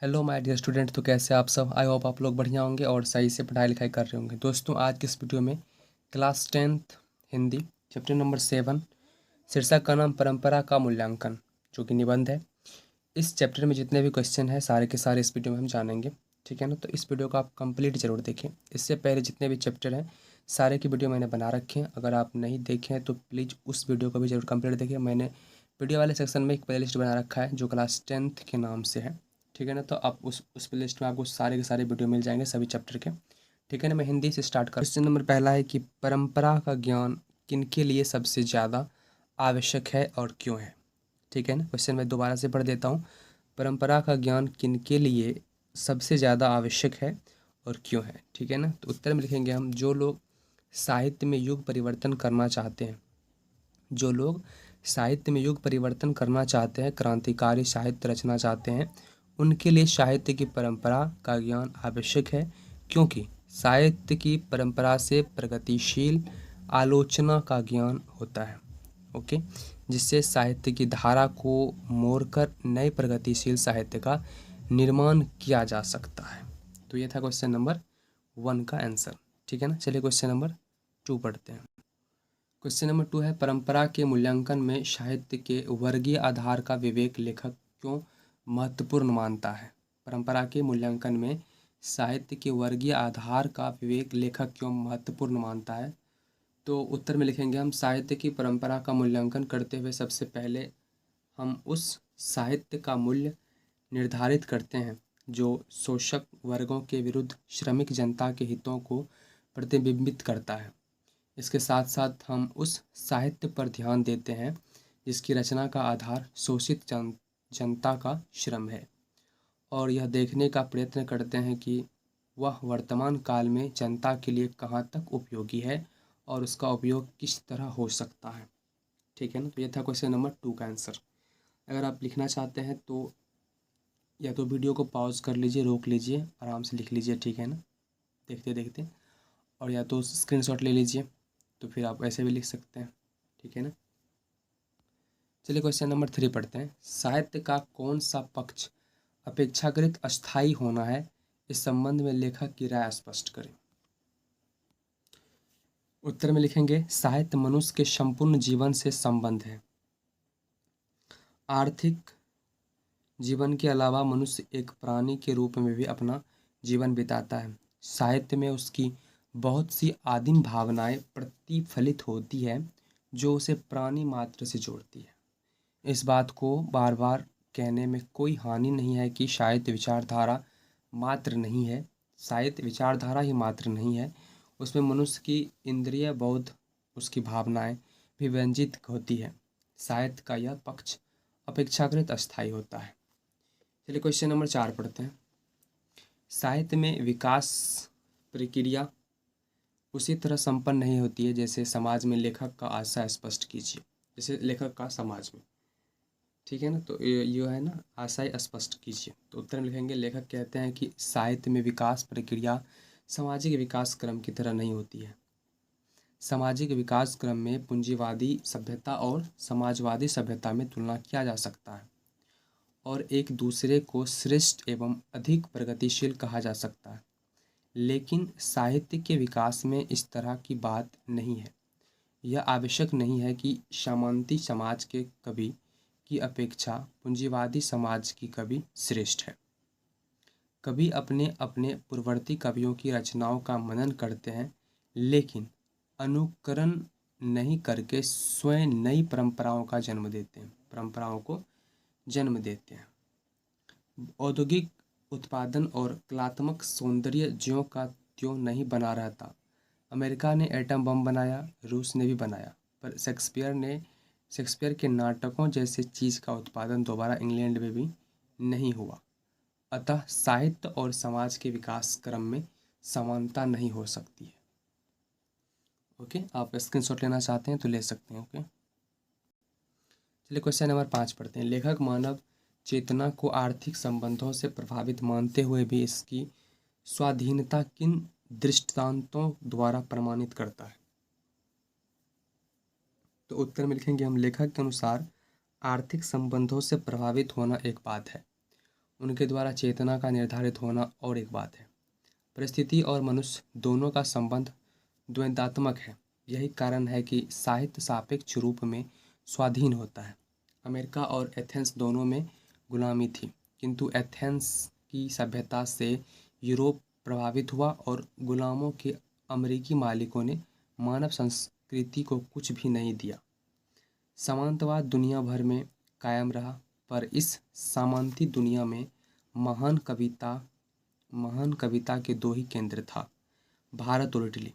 Hello my dear student. तो कैसे आप सब? आई होप आप लोग बढ़िया होंगे और सही से पढ़ाई लिखाई कर रहे होंगे। दोस्तों, आज की इस वीडियो में class 10th Hindi chapter number 7 शीर्षक का नाम परंपरा का मूल्यांकन जो कि निबंध है। इस चैप्टर में जितने भी क्वेश्चन हैं सारे के सारे इस वीडियो में हम जानेंगे। ठीक है ना? तो इस वीडियो को आप कंप्लीट जरूर देखें। इससे पहले जितने भी चैप्टर हैं सारे की वीडियो मैंने बना रखे हैं। अगर आप नहीं देखें हैं तो प्लीज़ उस वीडियो को भी जरूर कंप्लीट देखें। मैंने वीडियो वाले सेक्शन में एक प्लेलिस्ट बना रखा है जो क्लास 10th के नाम से है। ठीक है ना? तो आप उस प्लेलिस्ट में आपको सारे के सारे वीडियो मिल जाएंगे सभी चैप्टर के। ठीक है ना? मैं हिंदी से स्टार्ट कर। क्वेश्चन नंबर पहला है कि परंपरा का ज्ञान किनके लिए सबसे ज़्यादा आवश्यक है और क्यों है? ठीक है ना? क्वेश्चन मैं दोबारा से पढ़ देता हूँ। परंपरा का ज्ञान किनके लिए सबसे ज़्यादा आवश्यक है और क्यों है? ठीक है ना? तो उत्तर में लिखेंगे हम, जो लोग साहित्य में युग परिवर्तन करना चाहते हैं। जो लोग साहित्य में युग परिवर्तन करना चाहते हैं, क्रांतिकारी साहित्य रचना चाहते हैं, उनके लिए साहित्य की परंपरा का ज्ञान आवश्यक है, क्योंकि साहित्य की परंपरा से प्रगतिशील आलोचना का ज्ञान होता है। ओके, जिससे साहित्य की धारा को मोड़कर नए प्रगतिशील साहित्य का निर्माण किया जा सकता है। तो ये था क्वेश्चन नंबर 1 का आंसर। ठीक है ना? चलिए क्वेश्चन नंबर 2 पढ़ते हैं। क्वेश्चन नंबर 2 है, परंपरा के मूल्यांकन में साहित्य के वर्गीय आधार का विवेक लेखक क्यों महत्वपूर्ण मानता है? परंपरा के मूल्यांकन में साहित्य के वर्गीय आधार का विवेक लेखक क्यों महत्वपूर्ण मानता है? तो उत्तर में लिखेंगे हम, साहित्य की परंपरा का मूल्यांकन करते हुए सबसे पहले हम उस साहित्य का मूल्य निर्धारित करते हैं जो शोषक वर्गों के विरुद्ध श्रमिक जनता के हितों को प्रतिबिंबित करता है। इसके साथ साथ हम उस साहित्य पर ध्यान देते हैं जिसकी रचना का आधार शोषित जनता का श्रम है, और यह देखने का प्रयत्न करते हैं कि वह वर्तमान काल में जनता के लिए कहाँ तक उपयोगी है और उसका उपयोग किस तरह हो सकता है। ठीक है ना? तो यह था क्वेश्चन नंबर 2 का आंसर। अगर आप लिखना चाहते हैं तो या तो वीडियो को पॉज कर लीजिए, रोक लीजिए, आराम से लिख लीजिए। ठीक है ना? देखते देखते। और या तो स्क्रीनशॉट ले लीजिए, तो फिर आप ऐसे भी लिख सकते हैं। ठीक है ना? चलिए क्वेश्चन नंबर 3 पढ़ते हैं। साहित्य का कौन सा पक्ष अपेक्षाकृत अस्थायी होना है, इस संबंध में लेखक की राय स्पष्ट करें। उत्तर में लिखेंगे, साहित्य मनुष्य के संपूर्ण जीवन से संबंध है। आर्थिक जीवन के अलावा मनुष्य एक प्राणी के रूप में भी अपना जीवन बिताता है। साहित्य में उसकी बहुत सी आदिम भावनाएं प्रतिफलित होती है जो उसे प्राणी मात्र से जोड़ती है। इस बात को बार बार कहने में कोई हानि नहीं है कि साहित्य विचारधारा मात्र नहीं है। साहित्य विचारधारा ही मात्र नहीं है, उसमें मनुष्य की इंद्रिय बौद्ध उसकी भावनाएं भी व्यंजित होती है। साहित्य का यह पक्ष अपेक्षाकृत अस्थायी होता है। चलिए क्वेश्चन नंबर 4 पढ़ते हैं। साहित्य में विकास प्रक्रिया उसी तरह संपन्न नहीं होती है जैसे समाज में। लेखक का आशय स्पष्ट कीजिए। जैसे लेखक का समाज में। ठीक है ना? तो ये है ना, आशय स्पष्ट कीजिए। तो उत्तर में लिखेंगे, लेखक कहते हैं कि साहित्य में विकास प्रक्रिया सामाजिक विकास क्रम की तरह नहीं होती है। सामाजिक विकास क्रम में पूंजीवादी सभ्यता और समाजवादी सभ्यता में तुलना किया जा सकता है और एक दूसरे को श्रेष्ठ एवं अधिक प्रगतिशील कहा जा सकता है। लेकिन साहित्य के विकास में इस तरह की बात नहीं है। यह आवश्यक नहीं है कि सामंती समाज के कवि की अपेक्षा पूंजीवादी समाज की कवि श्रेष्ठ है। कवि अपने अपने पूर्ववर्ती कवियों की रचनाओं का मनन करते हैं, लेकिन अनुकरण नहीं करके स्वयं नई परंपराओं का जन्म देते हैं, परंपराओं को जन्म देते हैं। औद्योगिक उत्पादन और कलात्मक सौंदर्य ज्यों का त्यों नहीं बना रहता। अमेरिका ने एटम बम बनाया, रूस ने भी बनाया, पर शेक्सपियर के नाटकों जैसे चीज़ का उत्पादन दोबारा इंग्लैंड में भी नहीं हुआ। अतः साहित्य और समाज के विकास क्रम में समानता नहीं हो सकती है। ओके, आप स्क्रीनशॉट लेना चाहते हैं तो ले सकते हैं। ओके, चलिए क्वेश्चन नंबर 5 पढ़ते हैं। लेखक मानव चेतना को आर्थिक संबंधों से प्रभावित मानते हुए भी इसकी स्वाधीनता किन दृष्टांतों द्वारा प्रमाणित करता है? तो उत्तर में लिखेंगे हम, लेखक के अनुसार आर्थिक संबंधों से प्रभावित होना एक बात है उनके द्वारा चेतना का निर्धारित होना और एक बात है। परिस्थिति और मनुष्य दोनों का संबंध द्वंद्वात्मक है। यही कारण है कि साहित्य सापेक्ष रूप में स्वाधीन होता है। अमेरिका और एथेंस दोनों में गुलामी थी, किंतु एथेंस की सभ्यता से यूरोप प्रभावित हुआ और गुलामों के अमेरिकी मालिकों ने मानव संस्कृति को कुछ भी नहीं दिया। सामंतवाद दुनिया भर में कायम रहा, पर इस सामंती दुनिया में महान कविता के दो ही केंद्र था, भारत और इटली।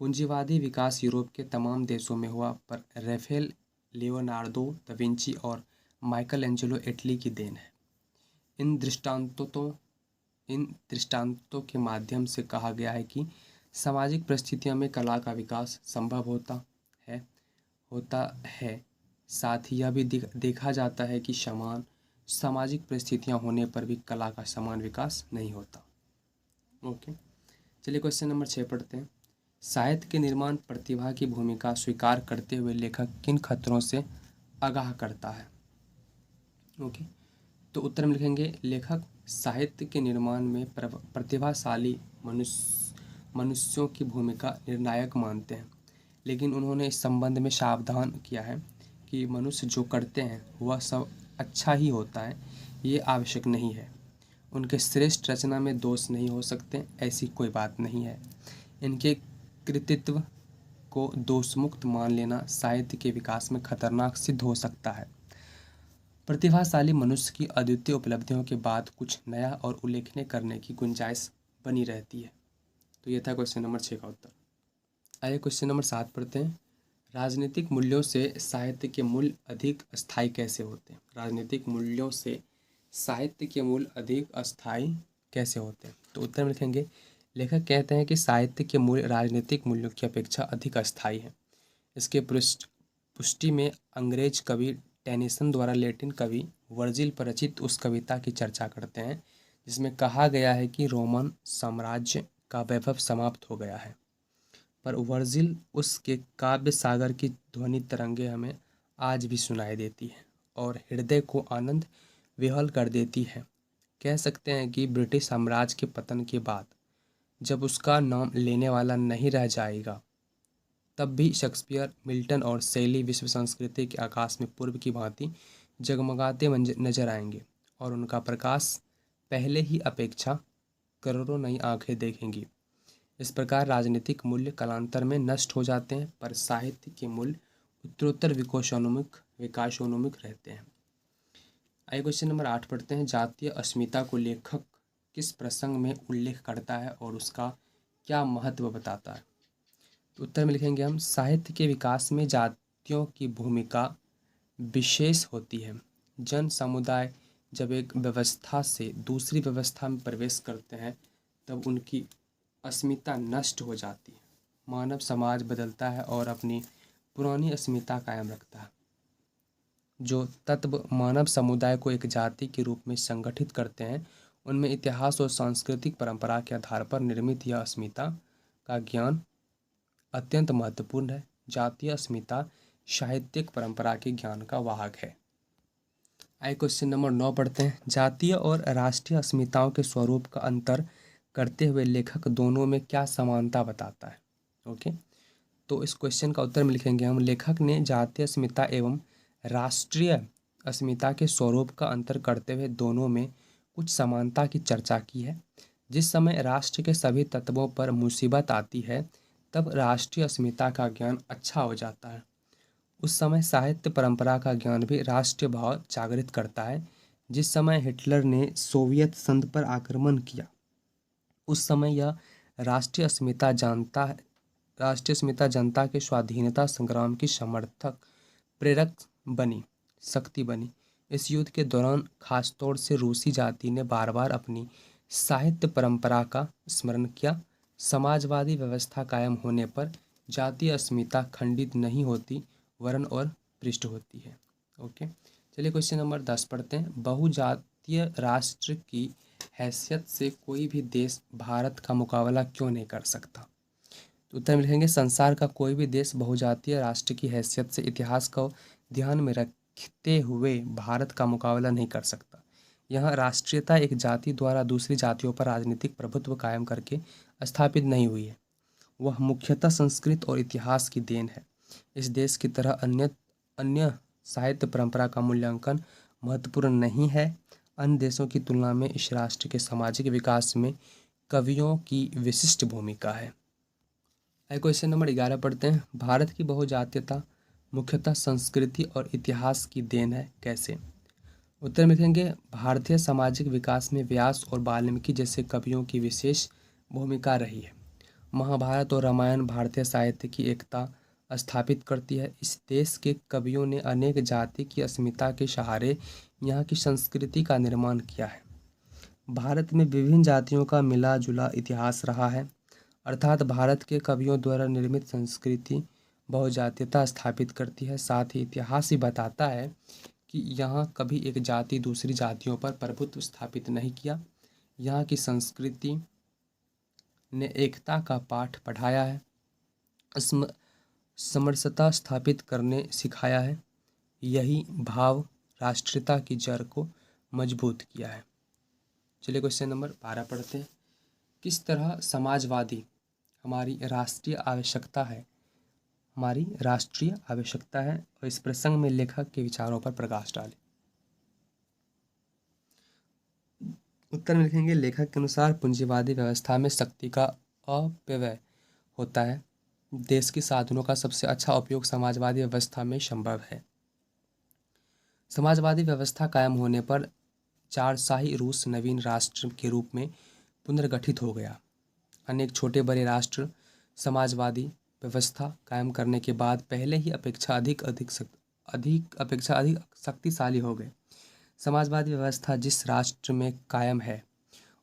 पूंजीवादी विकास यूरोप के तमाम देशों में हुआ, पर राफेल, लियोनार्दो दा विंची और माइकल एंजेलो इटली की देन है। इन दृष्टांतों के माध्यम से कहा गया है कि सामाजिक परिस्थितियों में कला का विकास संभव होता है। साथ ही यह भी देखा जाता है कि समान सामाजिक परिस्थितियां होने पर भी कला का समान विकास नहीं होता। ओके, चलिए क्वेश्चन नंबर 6 पढ़ते हैं। साहित्य के निर्माण प्रतिभा की भूमिका स्वीकार करते हुए लेखक किन खतरों से आगाह करता है? ओके, तो उत्तर में लिखेंगे, लेखक साहित्य के निर्माण में प्रतिभाशाली मनुष्यों की भूमिका निर्णायक मानते हैं, लेकिन उन्होंने इस संबंध में सावधान किया है कि मनुष्य जो करते हैं वह सब अच्छा ही होता है, ये आवश्यक नहीं है। उनके श्रेष्ठ रचना में दोष नहीं हो सकते, ऐसी कोई बात नहीं है। इनके कृतित्व को दोषमुक्त मान लेना साहित्य के विकास में खतरनाक सिद्ध हो सकता है। प्रतिभाशाली मनुष्य की अद्वितीय उपलब्धियों के बाद कुछ नया और उल्लेखनीय करने की गुंजाइश बनी रहती है। तो ये था क्वेश्चन नंबर 6 का उत्तर। आइए क्वेश्चन नंबर 7 पढ़ते हैं। राजनीतिक मूल्यों से साहित्य के मूल्य अधिक अस्थायी कैसे होते हैं? राजनीतिक मूल्यों से साहित्य के मूल्य अधिक अस्थायी कैसे होते हैं? तो उत्तर में लिखेंगे, लेखक कहते हैं कि साहित्य के मूल्य राजनीतिक मूल्यों की अपेक्षा अधिक अस्थायी है। इसके पुष्टि में अंग्रेज कवि टेनिसन द्वारा लैटिन कवि वर्जिल पर रचित उस कविता की चर्चा करते हैं जिसमें कहा गया है कि रोमन साम्राज्य का वैभव समाप्त हो गया है, पर वर्जिल उसके काव्य सागर की ध्वनि तरंगे हमें आज भी सुनाई देती है और हृदय को आनंद विह्वल कर देती है। कह सकते हैं कि ब्रिटिश साम्राज्य के पतन के बाद जब उसका नाम लेने वाला नहीं रह जाएगा, तब भी शेक्सपियर, मिल्टन और शैली विश्व संस्कृति के आकाश में पूर्व की भांति जगमगाते नजर आएंगे और उनका प्रकाश पहले ही अपेक्षा करोड़ों नई आंखें देखेंगी। इस प्रकार राजनीतिक मूल्य कालांतर में नष्ट हो जाते हैं, पर साहित्य के मूल्य उत्तरोत्तर विकासोन्मुख रहते हैं। आइए क्वेश्चन नंबर 8 पढ़ते हैं। जातीय अस्मिता को लेखक किस प्रसंग में उल्लेख करता है और उसका क्या महत्व बताता है? तो उत्तर में लिखेंगे हम, साहित्य के विकास में जातियों की भूमिका विशेष होती है। जन समुदाय जब एक व्यवस्था से दूसरी व्यवस्था में प्रवेश करते हैं तब उनकी अस्मिता नष्ट हो जाती है। मानव समाज बदलता है और अपनी पुरानी अस्मिता कायम रखता है। जो तत्व मानव समुदाय को एक जाति के रूप में संगठित करते हैं उनमें इतिहास और सांस्कृतिक परंपरा के आधार पर निर्मित यह अस्मिता का ज्ञान अत्यंत महत्वपूर्ण है। जातीय अस्मिता साहित्यिक परंपरा के ज्ञान का वाहक है। आइए क्वेश्चन नंबर 9 पढ़ते हैं। जातीय और राष्ट्रीय अस्मिताओं के स्वरूप का अंतर करते हुए लेखक दोनों में क्या समानता बताता है? ओके, तो इस क्वेश्चन का उत्तर में लिखेंगे हम, लेखक ने जातीय अस्मिता एवं राष्ट्रीय अस्मिता के स्वरूप का अंतर करते हुए दोनों में कुछ समानता की चर्चा की है। जिस समय राष्ट्र के सभी तत्वों पर मुसीबत आती है तब राष्ट्रीय अस्मिता का ज्ञान अच्छा हो जाता है। उस समय साहित्य परंपरा का ज्ञान भी राष्ट्रीय भाव जागृत करता है। जिस समय हिटलर ने सोवियत संघ पर आक्रमण किया उस समय यह राष्ट्रीय अस्मिता जनता के स्वाधीनता संग्राम की समर्थक प्रेरक शक्ति बनी। इस युद्ध के दौरान खासतौर से रूसी जाति ने बार बार अपनी साहित्य परंपरा का स्मरण किया। समाजवादी व्यवस्था कायम होने पर जातीय अस्मिता खंडित नहीं होती वरन और पृष्ठ होती है। ओके, चलिए क्वेश्चन नंबर 10 पढ़ते हैं। बहुजातीय राष्ट्र की हैसियत से कोई भी देश भारत का मुकाबला क्यों नहीं कर सकता? तो उत्तर में लिखेंगे, संसार का कोई भी देश बहुजातीय राष्ट्र की हैसियत से इतिहास को ध्यान में रखते हुए भारत का मुकाबला नहीं कर सकता। यहाँ राष्ट्रीयता एक जाति द्वारा दूसरी जातियों पर राजनीतिक प्रभुत्व कायम करके स्थापित नहीं हुई है। वह मुख्यतः संस्कृत और इतिहास की देन है। इस देश की तरह अन्य साहित्य परंपरा का मूल्यांकन महत्वपूर्ण नहीं है। अन्य देशों की तुलना में इस राष्ट्र के सामाजिक विकास में कवियों की विशिष्ट भूमिका है। क्वेश्चन नंबर 11 पढ़ते हैं। भारत की बहुजातीयता मुख्यतः संस्कृति और इतिहास की देन है, कैसे? उत्तर में लिखेंगे भारतीय सामाजिक विकास में व्यास और वाल्मीकि जैसे कवियों की विशेष भूमिका रही है। महाभारत और रामायण भारतीय साहित्य की एकता स्थापित करती है। इस देश के कवियों ने अनेक जाति की अस्मिता के सहारे यहाँ की संस्कृति का निर्माण किया है। भारत में विभिन्न जातियों का मिला जुला इतिहास रहा है, अर्थात भारत के कवियों द्वारा निर्मित संस्कृति बहुजातीयता स्थापित करती है। साथ ही इतिहास ही बताता है कि यहाँ कभी एक जाति दूसरी जातियों पर प्रभुत्व स्थापित नहीं किया। यहाँ की संस्कृति ने एकता का पाठ पढ़ाया है, समरसता स्थापित करने सिखाया है। यही भाव राष्ट्रीयता की जड़ को मजबूत किया है। चलिए क्वेश्चन नंबर 12 पढ़ते हैं। किस तरह समाजवादी हमारी राष्ट्रीय आवश्यकता है और इस प्रसंग में लेखक के विचारों पर प्रकाश डालें। उत्तर में लिखेंगे लेखक के अनुसार पूंजीवादी व्यवस्था में शक्ति का अपव्यय होता है। देश के साधनों का सबसे अच्छा उपयोग समाजवादी व्यवस्था में संभव है। समाजवादी व्यवस्था कायम होने पर चारशाही रूस नवीन राष्ट्र के रूप में पुनर्गठित हो गया। अनेक छोटे बड़े राष्ट्र समाजवादी व्यवस्था कायम करने के बाद पहले ही अपेक्षा अधिक शक्तिशाली हो गए। समाजवादी व्यवस्था जिस राष्ट्र में कायम है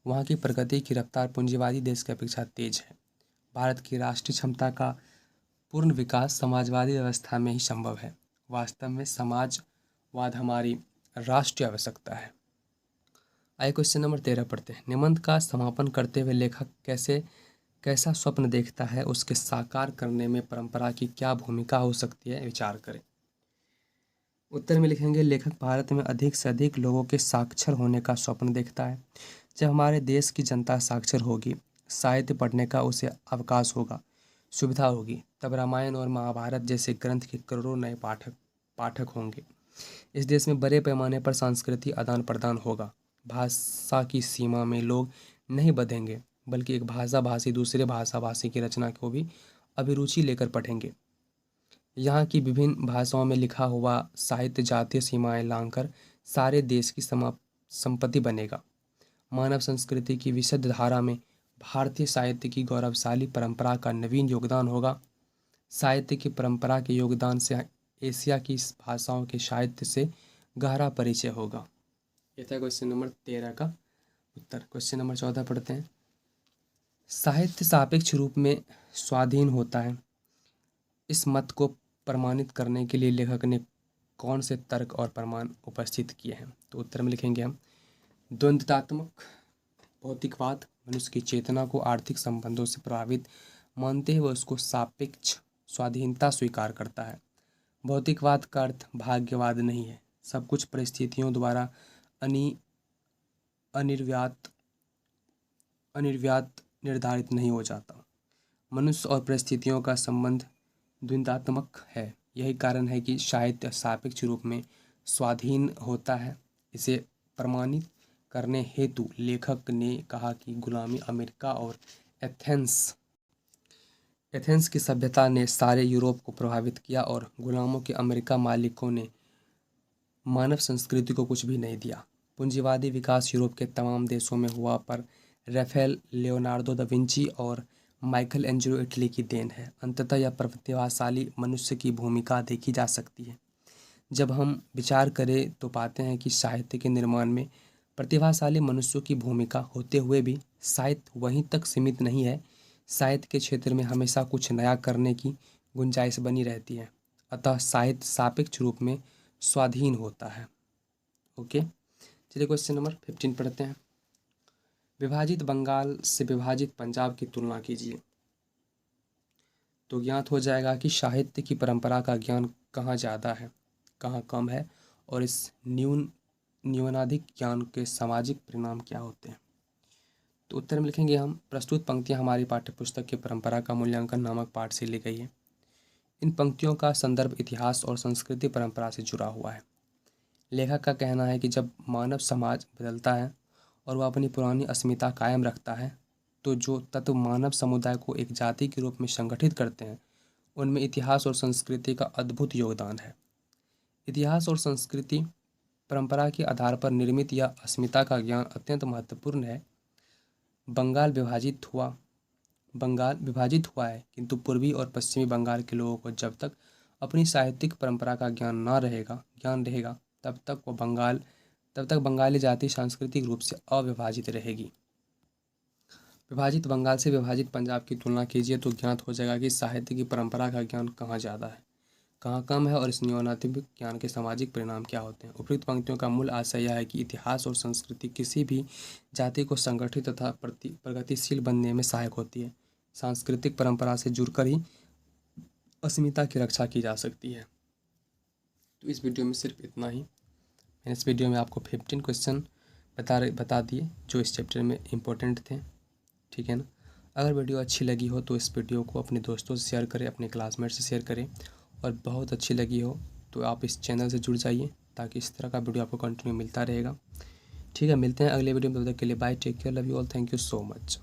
वहाँ की प्रगति की रफ्तार पूंजीवादी देश की अपेक्षा तेज है। भारत की राष्ट्रीय क्षमता का पूर्ण विकास समाजवादी व्यवस्था में ही संभव है। वास्तव में समाजवाद हमारी राष्ट्रीय आवश्यकता है। आइए क्वेश्चन नंबर 13 पढ़ते हैं। निबंध का समापन करते हुए लेखक कैसा स्वप्न देखता है, उसके साकार करने में परंपरा की क्या भूमिका हो सकती है, विचार करें। उत्तर में लिखेंगे लेखक भारत में अधिक से अधिक लोगों के साक्षर होने का स्वप्न देखता है। जब हमारे देश की जनता साक्षर होगी, साहित्य पढ़ने का उसे अवकाश होगा, सुविधा होगी, तब रामायण और महाभारत जैसे ग्रंथ के करोड़ों नए पाठक होंगे। इस देश में बड़े पैमाने पर सांस्कृतिक आदान प्रदान होगा। भाषा की सीमा में लोग नहीं बंधेंगे, बल्कि एक भाषा भाषी दूसरे भाषा भाषी की रचना को भी अभिरुचि लेकर पढ़ेंगे। यहाँ की विभिन्न भाषाओं में लिखा हुआ साहित्य जातीय सीमाएं लांघकर सारे देश की संपत्ति बनेगा। मानव संस्कृति की विशुद्ध धारा में भारतीय साहित्य की गौरवशाली परंपरा का नवीन योगदान होगा। साहित्य की परंपरा के योगदान से एशिया की भाषाओं के साहित्य से गहरा परिचय होगा। यह था क्वेश्चन नंबर 13 का उत्तर। क्वेश्चन नंबर 14 पढ़ते हैं। साहित्य सापेक्ष रूप में स्वाधीन होता है। इस मत को प्रमाणित करने के लिए लेखक ने कौन से तर्क और प्रमाण उपस्थित किए हैं? तो उत्तर में लिखेंगे हम द्वंद्वात्मक भौतिकवाद मनुष्य की चेतना को आर्थिक संबंधों से प्रभावित मानते हुए उसको सापेक्ष स्वाधीनता स्वीकार करता है। भौतिकवाद का अर्थ भाग्यवाद नहीं है। सब कुछ परिस्थितियों द्वारा अनिर्व्यात निर्धारित नहीं हो जाता। मनुष्य और परिस्थितियों का संबंध द्वंद्वात्मक है। यही कारण है कि साहित्य सापेक्ष रूप में स्वाधीन होता है। इसे प्रमाणित करने हेतु लेखक ने कहा कि गुलामी अमेरिका और एथेंस की सभ्यता ने सारे यूरोप को प्रभावित किया और गुलामों के अमेरिका मालिकों ने मानव संस्कृति को कुछ भी नहीं दिया। पूंजीवादी विकास यूरोप के तमाम देशों में हुआ, पर राफेल, लियोनार्डो दा विंची और माइकल एंजेलो इटली की देन है। अंततः यह प्रतिभाशाली मनुष्य की भूमिका देखी जा सकती है। जब हम विचार करें तो पाते हैं कि साहित्य के निर्माण में प्रतिभाशाली मनुष्यों की भूमिका होते हुए भी साहित्य वहीं तक सीमित नहीं है। साहित्य के क्षेत्र में हमेशा कुछ नया करने की गुंजाइश बनी रहती है। अतः साहित्य सापेक्ष रूप में स्वाधीन होता है। ओके, चलिए क्वेश्चन नंबर 15 पढ़ते हैं। विभाजित बंगाल से विभाजित पंजाब की तुलना कीजिए तो ज्ञात हो जाएगा कि साहित्य की परंपरा का ज्ञान कहाँ ज़्यादा है, कहाँ कम है, और इस न्यून न्यूनाधिक ज्ञान के सामाजिक परिणाम क्या होते हैं? तो उत्तर में लिखेंगे हम, प्रस्तुत पंक्तियाँ हमारी पाठ्यपुस्तक की परंपरा का मूल्यांकन नामक पाठ से ली गई है। इन पंक्तियों का संदर्भ इतिहास और संस्कृति परंपरा से जुड़ा हुआ है। लेखक का कहना है कि जब मानव समाज बदलता है और वह अपनी पुरानी अस्मिता कायम रखता है, तो जो तत्व मानव समुदाय को एक जाति के रूप में संगठित करते हैं, उनमें इतिहास और संस्कृति का अद्भुत योगदान है। इतिहास और संस्कृति परंपरा के आधार पर निर्मित यह अस्मिता का ज्ञान अत्यंत महत्वपूर्ण है। बंगाल विभाजित हुआ है, किंतु पूर्वी और पश्चिमी बंगाल के लोगों को जब तक अपनी साहित्यिक परंपरा का ज्ञान रहेगा, तब तक बंगाली जाति सांस्कृतिक रूप से अविभाजित रहेगी। विभाजित बंगाल से विभाजित पंजाब की तुलना कीजिए तो ज्ञात हो जाएगा कि साहित्य की परंपरा का ज्ञान कहाँ ज़्यादा है, कहाँ कम है और इस न्यूनाधिक ज्ञान के सामाजिक परिणाम क्या होते हैं। उपयुक्त पंक्तियों का मूल आशय यह है कि इतिहास और संस्कृति किसी भी जाति को संगठित तथा प्रगतिशील बनने में सहायक होती है। सांस्कृतिक परंपरा से जुड़कर ही अस्मिता की रक्षा की जा सकती है। तो इस वीडियो में सिर्फ इतना ही। मैंने इस वीडियो में आपको 15 क्वेश्चन बता दिए जो इस चैप्टर में इम्पोर्टेंट थे, ठीक है ना। अगर वीडियो अच्छी लगी हो तो इस वीडियो को अपने दोस्तों से शेयर करें, अपने क्लासमेट से शेयर करें, और बहुत अच्छी लगी हो तो आप इस चैनल से जुड़ जाइए ताकि इस तरह का वीडियो आपको कंटिन्यू मिलता रहेगा। ठीक है, मिलते हैं अगले वीडियो में, तब तक के लिए bye, take care, love you all, thank you so much.